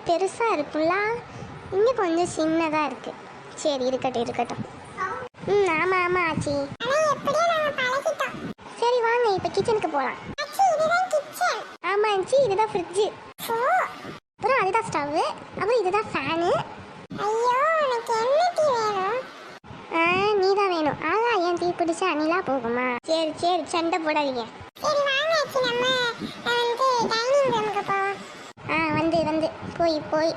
பெருசாக இருக்குல்ல, இங்கே கொஞ்சம் சின்னதாக இருக்குது. சரி இருக்கட்டும் இருக்கட்டும். ஆமாம் ஆமாம் ஆச்சி. சரி வாங்க இப்போ கிச்சனுக்கு போகலாம். ஆமாம் ஆச்சி, இதுதான் ஃப்ரிட்ஜு, அப்புறம் அதுதான் ஸ்டவ்வு, அப்புறம் இதுதான் ஃபேனு. நீ தான் வேணும். என் தீ பிடிச்சா அணிலா போகுமா? சரி சரி சண்டை போடாதீங்க. வந்து வந்து போய் போய்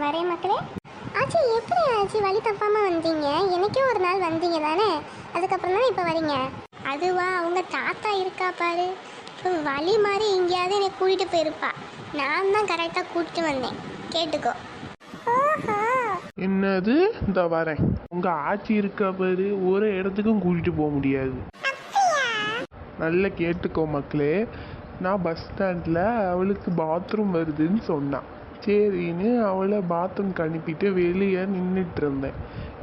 வரேன் மக்களே. ஆச்சி எப்படி ஆச்சு வழி தப்பாமல் வந்தீங்க? எனக்கே ஒரு நாள் வந்தீங்க தானே, அதுக்கப்புறம் தானே இப்போ வரீங்க? அதுவா, அவங்க தாத்தா இருக்கா பாரு, இப்போ வழி மாதிரி எங்கேயாவது என்னை கூட்டிகிட்டு போயிருப்பா. நான் தான் கரெக்டாக கூட்டிட்டு வந்தேன், கேட்டுக்கோ. என்னது? இந்த வரேன். உங்க ஆட்சி இருக்கா பாரு, ஒரு இடத்துக்கும் கூட்டிட்டு போக முடியாது. நல்லா கேட்டுக்கோ மக்களே. நான் பஸ் ஸ்டாண்டில் அவளுக்கு பாத்ரூம் வருதுன்னு சொன்னான். சரின்னு அவளை பாத்ரூம்க்கு அனுப்பிட்டு வெளியே நின்றுட்டு இருந்தேன்.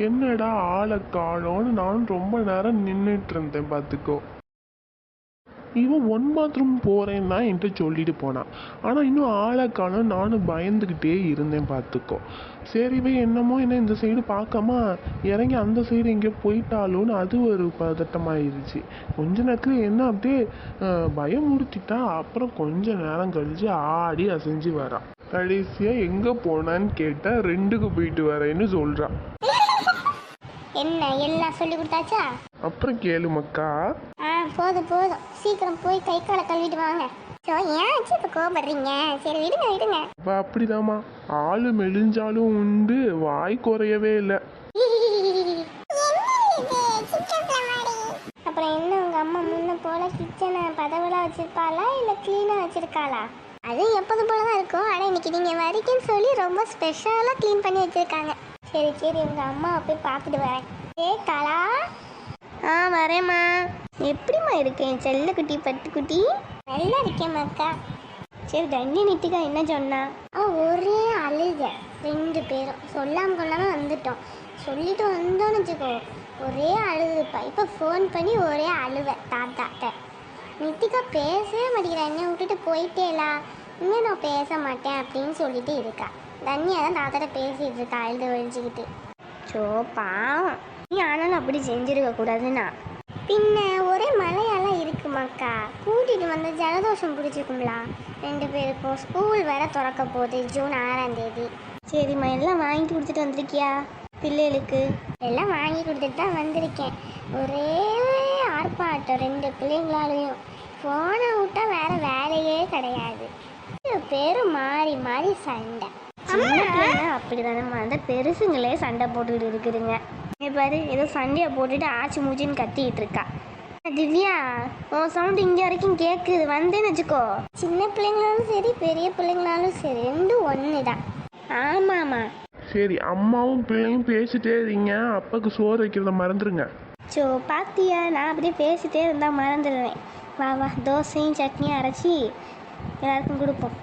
என்னடா ஆளை காணோன்னு நானும் ரொம்ப நேரம் நின்றுட்டு இருந்தேன். பார்த்துக்கோ, இவன் ஒன் பாத்ரூம் போகிறேன்னு தான் என்கிட்ட சொல்லிட்டு போனான். ஆனால் இன்னும் ஆளை காணோம். நானும் பயந்துக்கிட்டே இருந்தேன். பார்த்துக்கோ, சரி இவன் என்னமோ என்ன இந்த சைடு பார்க்காம இறங்கி அந்த சைடு எங்கேயோ போயிட்டாலோன்னு அது ஒரு பதட்டமாயிருச்சு. கொஞ்ச நேரத்தில் என்ன அப்படியே பயமுறுத்திட்டா. அப்புறம் கொஞ்ச நேரம் கழிச்சு ஆடி அசைஞ்சு வரான். கடைசியாக எங்கே போனான்னு கேட்டால் 2க்கு போயிட்டு வரேன்னு சொல்கிறான். என்ன எல்லாம் சொல்லி கொடுத்தாச்சா? அப்புறம் கேளு மக்கா. போதும் போதும், சீக்கிரம் போய் கை காலை கழுவிட்டு வாங்க. ஏன் ஆச்சு இப்போ கோபப்படுறீங்க? சரி விடுங்க விடுங்க. அப்போ அப்படிதாம்மா, ஆளு மெலிஞ்சாலும் உண்டு, வாய் குறையவே இல்லை. அப்புறம் என்ன, உங்க அம்மா முன்ன போல கிச்சனை பதவெல்லாம் வச்சிருப்பாளா இல்லை க்ளீனாக வச்சிருக்காளா? அது எப்போதும் போல தான் இருக்கும். ஆனால் இன்னைக்கு நீங்கள் வரைக்கும்னு சொல்லி ரொம்ப ஸ்பெஷலாக க்ளீன் பண்ணி வச்சிருக்காங்க. சரி சரி, உங்க அம்மாவை போய் பார்த்துட்டு வரேன். கலா. வரேம்மா. எப்படிம்மா இருக்கேன் செல்லக்குட்டி பட்டுக்குட்டி? நல்லா இருக்கேன் மக்கா. சரி தண்ணி நித்திகா என்ன சொன்னா? ஒரே அழுக, 2 பேரும் சொல்லாமல் கொள்ளாமல் வந்துட்டோம். சொல்லிட்டு வந்தோன்னு வச்சுக்கோ, ஒரே அழுதுப்பா. இப்போ ஃபோன் பண்ணி ஒரே அழுவ தாத்தாட்ட. நித்திகா பேசவே மாட்டேங்கிறா, என்னை விட்டுட்டு போயிட்டேலா, இன்னும் நான் பேச மாட்டேன் அப்படின்னு சொல்லிட்டு இருக்கா. தண்ணியாக தான் தாத்தாட்ட பேசிகிட்டு இருக்கா அழுது ஒழிஞ்சிக்கிட்டு. பாவம், நீ ஆனாலும் அப்படி செஞ்சிருக்க கூடாதுன்னா. பின்ன ஒரே மழையெல்லாம் இருக்குமாக்கா, கூட்டிகிட்டு வந்து ஜலதோஷம் பிடிச்சிக்குங்களா 2 பேருக்கும். ஸ்கூல் வேற திறக்க போகுது ஜூன் 6ஆம் தேதி. சரிம்மா, எல்லாம் வாங்கி கொடுத்துட்டு வந்திருக்கியா பிள்ளைகளுக்கு? எல்லாம் வாங்கி கொடுத்துட்டு தான் வந்திருக்கேன். ஒரே ஆர்ப்பாட்டம் 2 பிள்ளைங்களாலையும். ஃபோனை விட்டா வேற வேலையே கிடையாது. பேரும் மாறி மாறி சண்டை. அப்படிதானம்மா, அந்த பெருசுங்களே சண்டை போட்டுக்கிட்டு இருக்குதுங்க. பாரு, ஏதோ சண்டையை போட்டுட்டு ஆச்சு மூச்சின்னு கத்திக்கிட்டு இருக்கா. திவ்யா, உன் சவுண்ட் இங்கே வரைக்கும் கேட்குது, வந்தேன்னு வச்சுக்கோ. சின்ன பிள்ளைங்களாலும் சரி பெரிய பிள்ளைங்களாலும் சரி 2 ஒன்று தான். ஆமாம்மா. சரி, அம்மாவும் பிள்ளையும் பேசிட்டே இருங்க, அப்பாவுக்கு சோறு வைக்கிறத மறந்துடுங்க. பாத்தியா, நான் அப்படியே பேசிட்டே இருந்தால் மறந்துடுவேன். வா வா, தோசையும் சட்னியும் அரைச்சி எல்லாருக்கும் கொடுப்போம்.